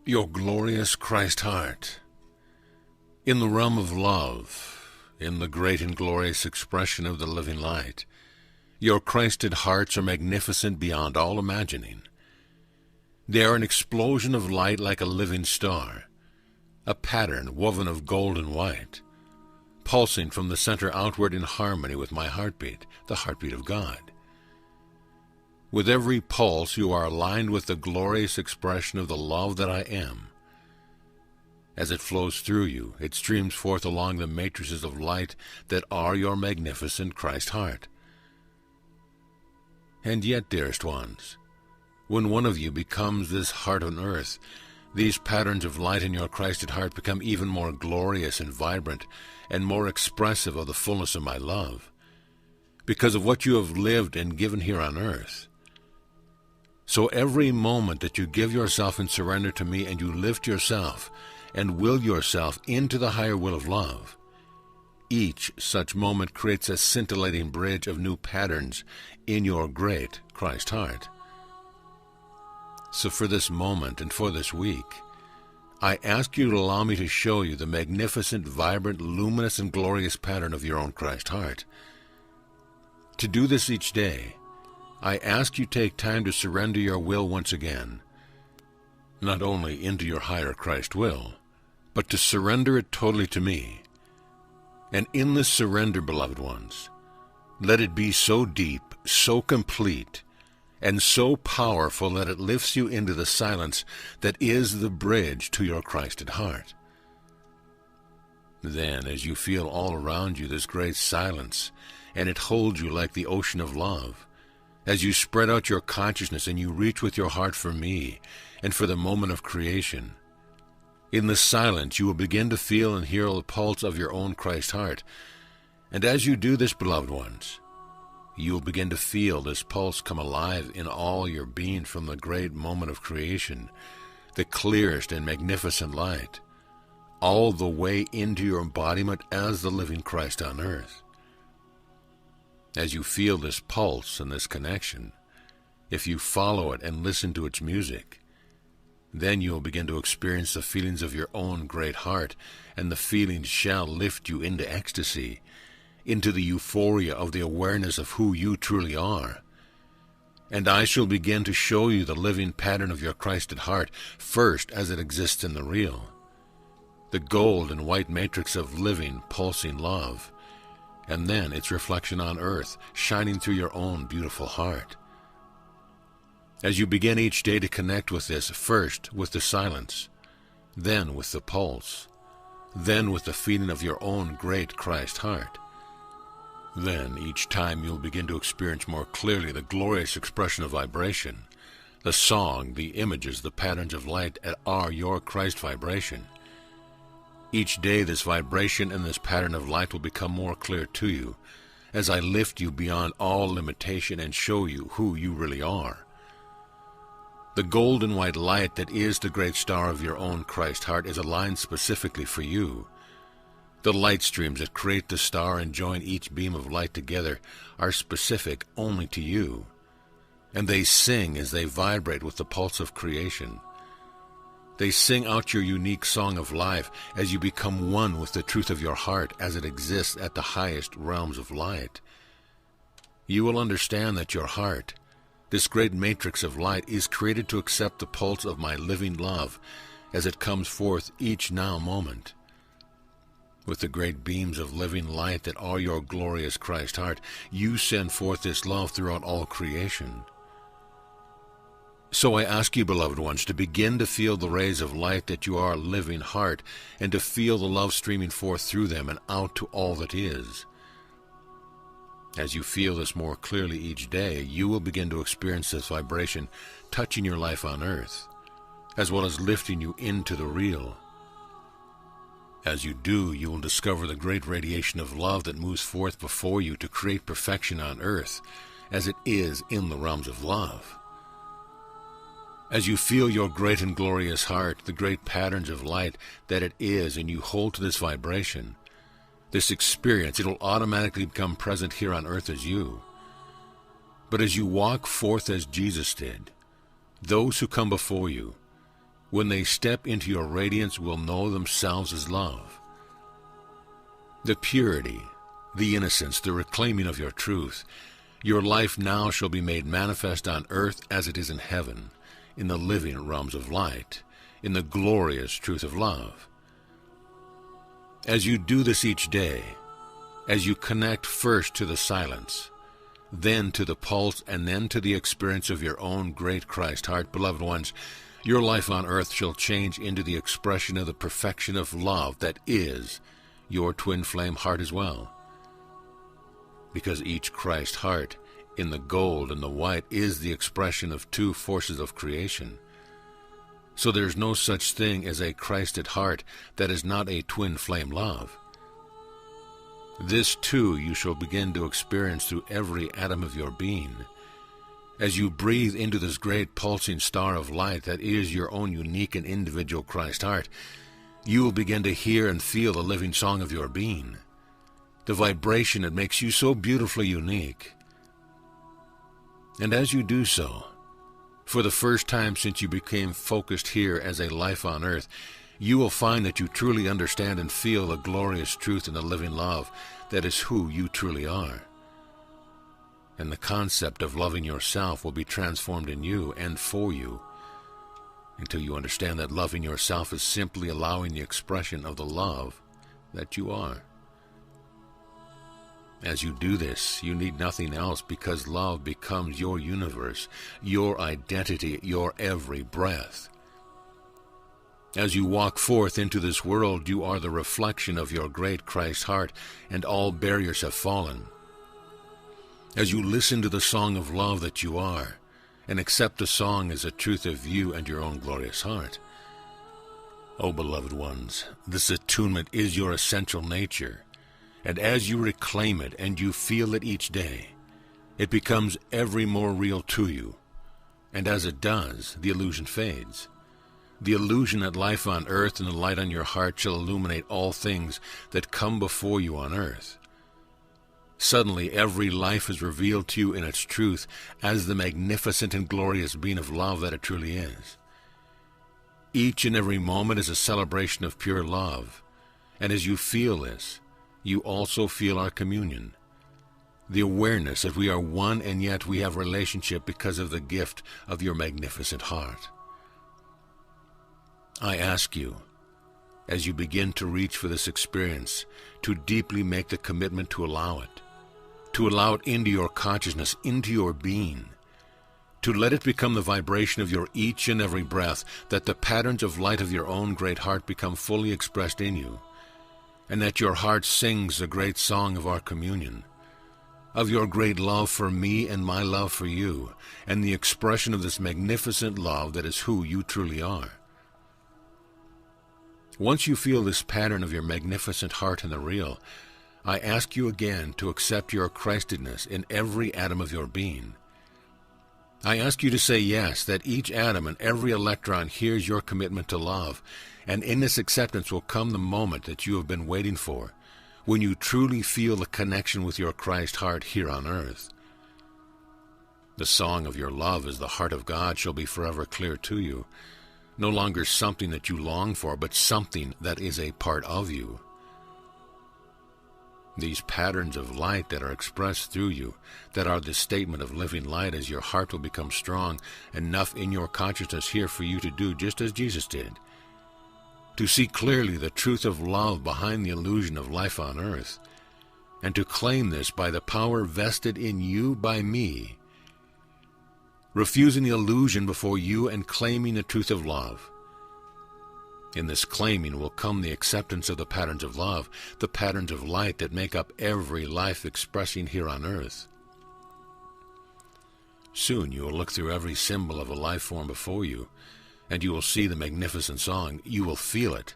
Your glorious Christ heart. In the realm of love, in the great and glorious expression of the living light, your Christed hearts are magnificent beyond all imagining. They are an explosion of light like a living star, a pattern woven of gold and white, pulsing from the center outward in harmony with my heartbeat, the heartbeat of God. With every pulse you are aligned with the glorious expression of the love that I am. As it flows through you, it streams forth along the matrices of light that are your magnificent Christ heart. And yet, dearest ones, when one of you becomes this heart on earth, these patterns of light in your Christed heart become even more glorious and vibrant and more expressive of the fullness of my love, because of what you have lived and given here on earth. So every moment that you give yourself in surrender to me and you lift yourself and will yourself into the higher will of love, each such moment creates a scintillating bridge of new patterns in your great Christ heart. So for this moment and for this week, I ask you to allow me to show you the magnificent, vibrant, luminous, and glorious pattern of your own Christ heart. To do this each day, I ask you take time to surrender your will once again, not only into your higher Christ will, but to surrender it totally to me. And in this surrender, beloved ones, let it be so deep, so complete, and so powerful that it lifts you into the silence that is the bridge to your Christed heart. Then, as you feel all around you this great silence, and it holds you like the ocean of love, as you spread out your consciousness and you reach with your heart for me and for the moment of creation, in the silence you will begin to feel and hear the pulse of your own Christ heart. And as you do this, beloved ones, you will begin to feel this pulse come alive in all your being from the great moment of creation, the clearest and magnificent light, all the way into your embodiment as the living Christ on earth. As you feel this pulse and this connection, if you follow it and listen to its music, then you will begin to experience the feelings of your own great heart, and the feelings shall lift you into ecstasy, into the euphoria of the awareness of who you truly are. And I shall begin to show you the living pattern of your Christed heart, first as it exists in the real, the gold and white matrix of living, pulsing love, and then its reflection on earth, shining through your own beautiful heart. As you begin each day to connect with this, first with the silence, then with the pulse, then with the feeling of your own great Christ heart, then each time you'll begin to experience more clearly the glorious expression of vibration, the song, the images, the patterns of light that are your Christ vibration. Each day this vibration and this pattern of light will become more clear to you as I lift you beyond all limitation and show you who you really are. The golden white light that is the great star of your own Christ heart is aligned specifically for you. The light streams that create the star and join each beam of light together are specific only to you, and they sing as they vibrate with the pulse of creation. They sing out your unique song of life as you become one with the truth of your heart as it exists at the highest realms of light. You will understand that your heart, this great matrix of light, is created to accept the pulse of my living love as it comes forth each now moment. With the great beams of living light that are your glorious Christ heart, you send forth this love throughout all creation. So I ask you, beloved ones, to begin to feel the rays of light that you are living heart, and to feel the love streaming forth through them and out to all that is. As you feel this more clearly each day, you will begin to experience this vibration touching your life on earth, as well as lifting you into the real. As you do, you will discover the great radiation of love that moves forth before you to create perfection on earth, as it is in the realms of love. As you feel your great and glorious heart, the great patterns of light that it is, and you hold to this vibration, this experience, it will automatically become present here on earth as you. But as you walk forth as Jesus did, those who come before you when they step into your radiance, will know themselves as love. The purity, the innocence, the reclaiming of your truth, your life now shall be made manifest on earth as it is in heaven, in the living realms of light, in the glorious truth of love. As you do this each day, as you connect first to the silence, then to the pulse, and then to the experience of your own great Christ heart, beloved ones, your life on earth shall change into the expression of the perfection of love that is your twin flame heart as well. Because each Christ heart, in the gold and the white, is the expression of two forces of creation. So there's no such thing as a Christed heart that is not a twin flame love. This too you shall begin to experience through every atom of your being. As you breathe into this great pulsing star of light that is your own unique and individual Christ heart, you will begin to hear and feel the living song of your being, the vibration that makes you so beautifully unique. And as you do so, for the first time since you became focused here as a life on earth, you will find that you truly understand and feel the glorious truth and the living love that is who you truly are. And the concept of loving yourself will be transformed in you and for you, until you understand that loving yourself is simply allowing the expression of the love that you are. As you do this, you need nothing else, because love becomes your universe, your identity, your every breath. As you walk forth into this world, you are the reflection of your great Christ heart, and all barriers have fallen. As you listen to the song of love that you are, and accept the song as a truth of you and your own glorious heart. Oh, beloved ones, this attunement is your essential nature, and as you reclaim it and you feel it each day, it becomes every more real to you, and as it does, the illusion fades. The illusion that life on earth and the light on your heart shall illuminate all things that come before you on earth. Suddenly every life is revealed to you in its truth as the magnificent and glorious being of love that it truly is. Each and every moment is a celebration of pure love, and as you feel this, you also feel our communion. The awareness that we are one and yet we have relationship because of the gift of your magnificent heart. I ask you, as you begin to reach for this experience, to deeply make the commitment to allow it into your consciousness, into your being, to let it become the vibration of your each and every breath, that the patterns of light of your own great heart become fully expressed in you, and that your heart sings the great song of our communion, of your great love for me and my love for you, and the expression of this magnificent love that is who you truly are. Once you feel this pattern of your magnificent heart in the real, I ask you again to accept your Christedness in every atom of your being. I ask you to say yes, that each atom and every electron hears your commitment to love, and in this acceptance will come the moment that you have been waiting for, when you truly feel the connection with your Christ heart here on earth. The song of your love as the heart of God shall be forever clear to you, no longer something that you long for, but something that is a part of you. These patterns of light that are expressed through you, that are the statement of living light, as your heart will become strong enough in your consciousness here for you to do just as Jesus did, to see clearly the truth of love behind the illusion of life on earth, and to claim this by the power vested in you by me, refusing the illusion before you and claiming the truth of love. In this claiming will come the acceptance of the patterns of love, the patterns of light that make up every life expressing here on earth. Soon you will look through every symbol of a life form before you, and you will see the magnificent song. You will feel it.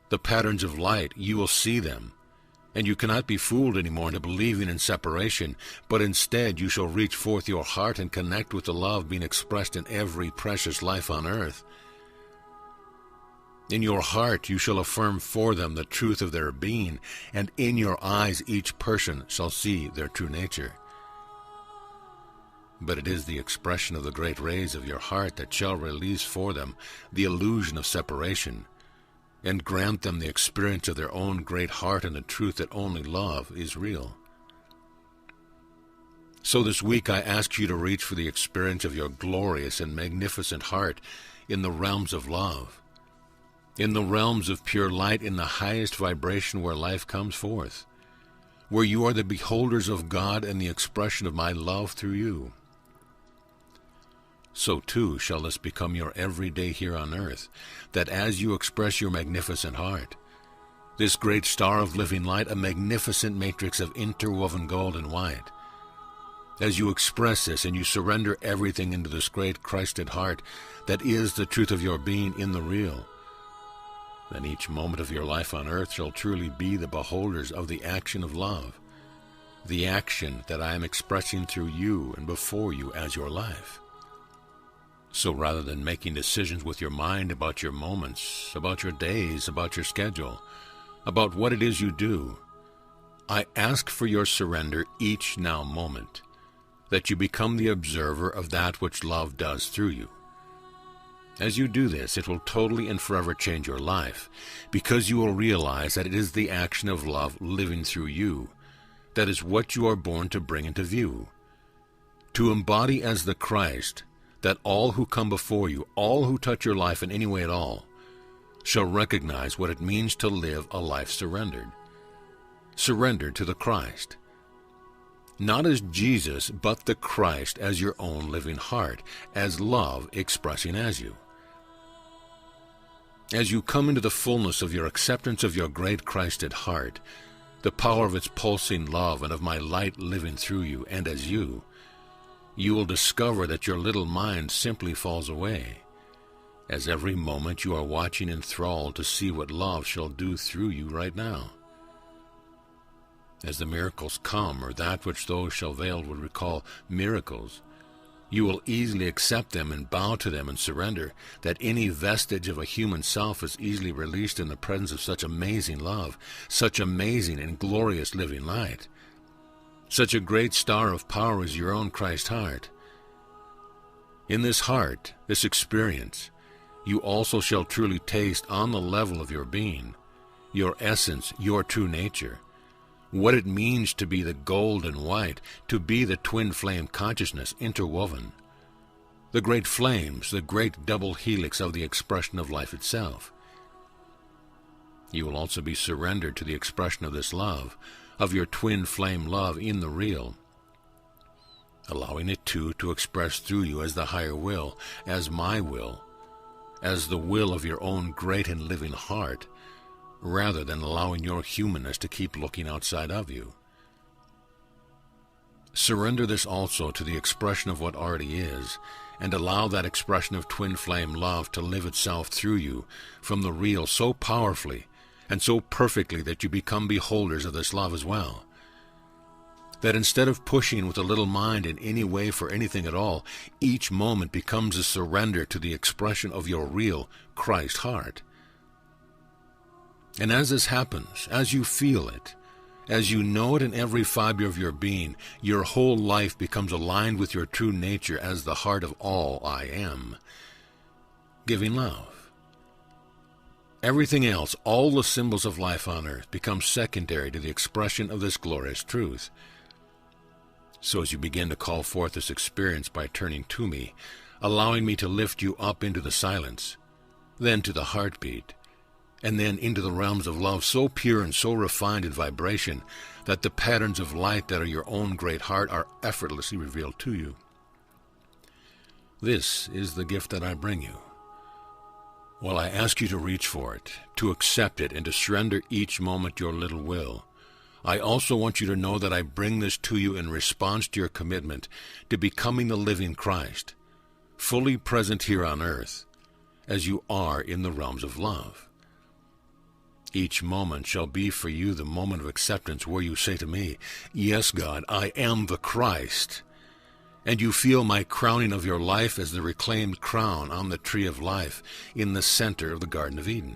The patterns of light, you will see them, and you cannot be fooled anymore into believing in separation, but instead you shall reach forth your heart and connect with the love being expressed in every precious life on earth. In your heart you shall affirm for them the truth of their being, and in your eyes each person shall see their true nature. but it is the expression of the great rays of your heart that shall release for them the illusion of separation, and grant them the experience of their own great heart and the truth that only love is real. So this week I ask you to reach for the experience of your glorious and magnificent heart in the realms of love, in the realms of pure light, in the highest vibration where life comes forth, where you are the beholders of God and the expression of my love through you. So too shall this become your every day here on earth, that as you express your magnificent heart, this great star of living light, a magnificent matrix of interwoven gold and white, as you express this and you surrender everything into this great Christed heart that is the truth of your being in the real, then each moment of your life on earth shall truly be the beholders of the action of love, the action that I am expressing through you and before you as your life. So rather than making decisions with your mind about your moments, about your days, about your schedule, about what it is you do, I ask for your surrender each now moment, that you become the observer of that which love does through you. As you do this, it will totally and forever change your life, because you will realize that it is the action of love living through you that is what you are born to bring into view, to embody as the Christ, that all who come before you, all who touch your life in any way at all, shall recognize what it means to live a life surrendered to the Christ, not as Jesus, but the Christ as your own living heart, as love expressing as you. As you come into the fullness of your acceptance of your great Christed heart, the power of its pulsing love and of my light living through you and as you will discover that your little mind simply falls away, as every moment you are watching enthralled to see what love shall do through you right now. As the miracles come, or that which those shall veiled would recall miracles, you will easily accept them and bow to them and surrender, that any vestige of a human self is easily released in the presence of such amazing love, such amazing and glorious living light, such a great star of power as your own Christ heart. In this heart, this experience, you also shall truly taste on the level of your being, your essence, your true nature, what it means to be the gold and white, to be the twin flame consciousness interwoven, the great flames, the great double helix of the expression of life itself. You will also be surrendered to the expression of this love, of your twin flame love in the real, allowing it too to express through you as the higher will, as my will, as the will of your own great and living heart, rather than allowing your humanness to keep looking outside of you. Surrender this also to the expression of what already is, and allow that expression of twin flame love to live itself through you from the real so powerfully and so perfectly that you become beholders of this love as well. That instead of pushing with a little mind in any way for anything at all, each moment becomes a surrender to the expression of your real Christ heart. And as this happens, as you feel it, as you know it in every fiber of your being, your whole life becomes aligned with your true nature as the heart of all I am, giving love. Everything else, all the symbols of life on earth, become secondary to the expression of this glorious truth. So as you begin to call forth this experience by turning to me, allowing me to lift you up into the silence, then to the heartbeat, and then into the realms of love so pure and so refined in vibration that the patterns of light that are your own great heart are effortlessly revealed to you. This is the gift that I bring you. While I ask you to reach for it, to accept it, and to surrender each moment your little will, I also want you to know that I bring this to you in response to your commitment to becoming the living Christ, fully present here on earth, as you are in the realms of love. Each moment shall be for you the moment of acceptance where you say to me, "Yes, God, I am the Christ." And you feel my crowning of your life as the reclaimed crown on the tree of life in the center of the Garden of Eden.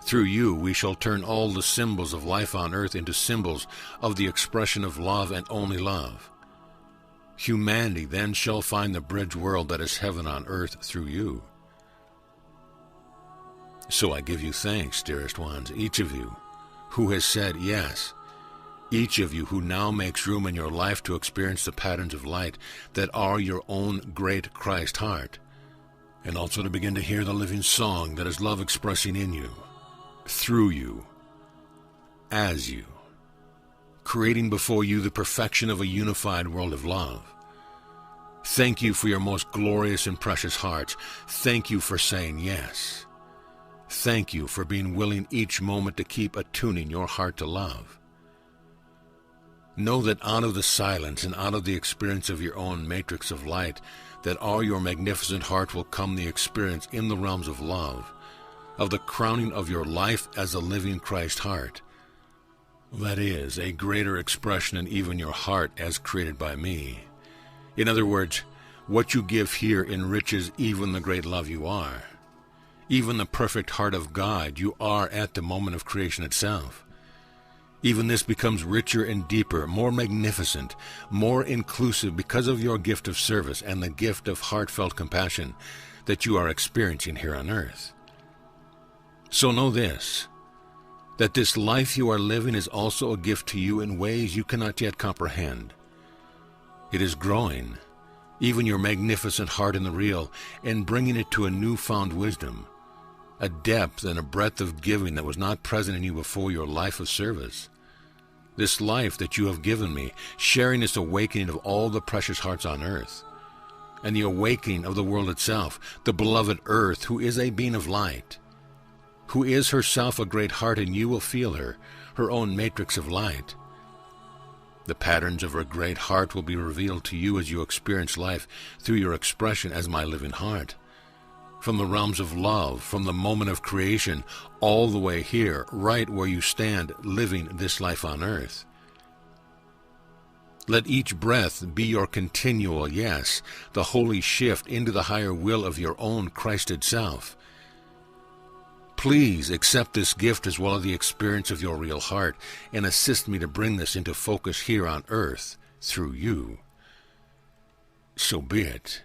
Through you we shall turn all the symbols of life on earth into symbols of the expression of love and only love. Humanity then shall find the bridge world that is heaven on earth through you. So I give you thanks, dearest ones, each of you who has said yes, each of you who now makes room in your life to experience the patterns of light that are your own great Christ heart, and also to begin to hear the living song that is love expressing in you, through you, as you, creating before you the perfection of a unified world of love. Thank you for your most glorious and precious hearts. Thank you for saying yes. Thank you for being willing each moment to keep attuning your heart to love. Know that out of the silence and out of the experience of your own matrix of light that are your magnificent heart will come the experience in the realms of love, of the crowning of your life as a living Christ heart. That is, a greater expression in even your heart as created by me. In other words, what you give here enriches even the great love you are. Even the perfect heart of God you are at the moment of creation itself. Even this becomes richer and deeper, more magnificent, more inclusive because of your gift of service and the gift of heartfelt compassion that you are experiencing here on earth. So know this, that this life you are living is also a gift to you in ways you cannot yet comprehend. It is growing, even your magnificent heart in the real, and bringing it to a newfound wisdom, a depth and a breadth of giving that was not present in you before your life of service. This life that you have given me, sharing this awakening of all the precious hearts on earth, and the awakening of the world itself, the beloved earth, who is a being of light, who is herself a great heart, and you will feel her, her own matrix of light. The patterns of her great heart will be revealed to you as you experience life through your expression as my living heart. From the realms of love, from the moment of creation, all the way here, right where you stand, living this life on earth. Let each breath be your continual yes, the holy shift into the higher will of your own Christed self. Please accept this gift as well as the experience of your real heart, and assist me to bring this into focus here on earth through you. So be it.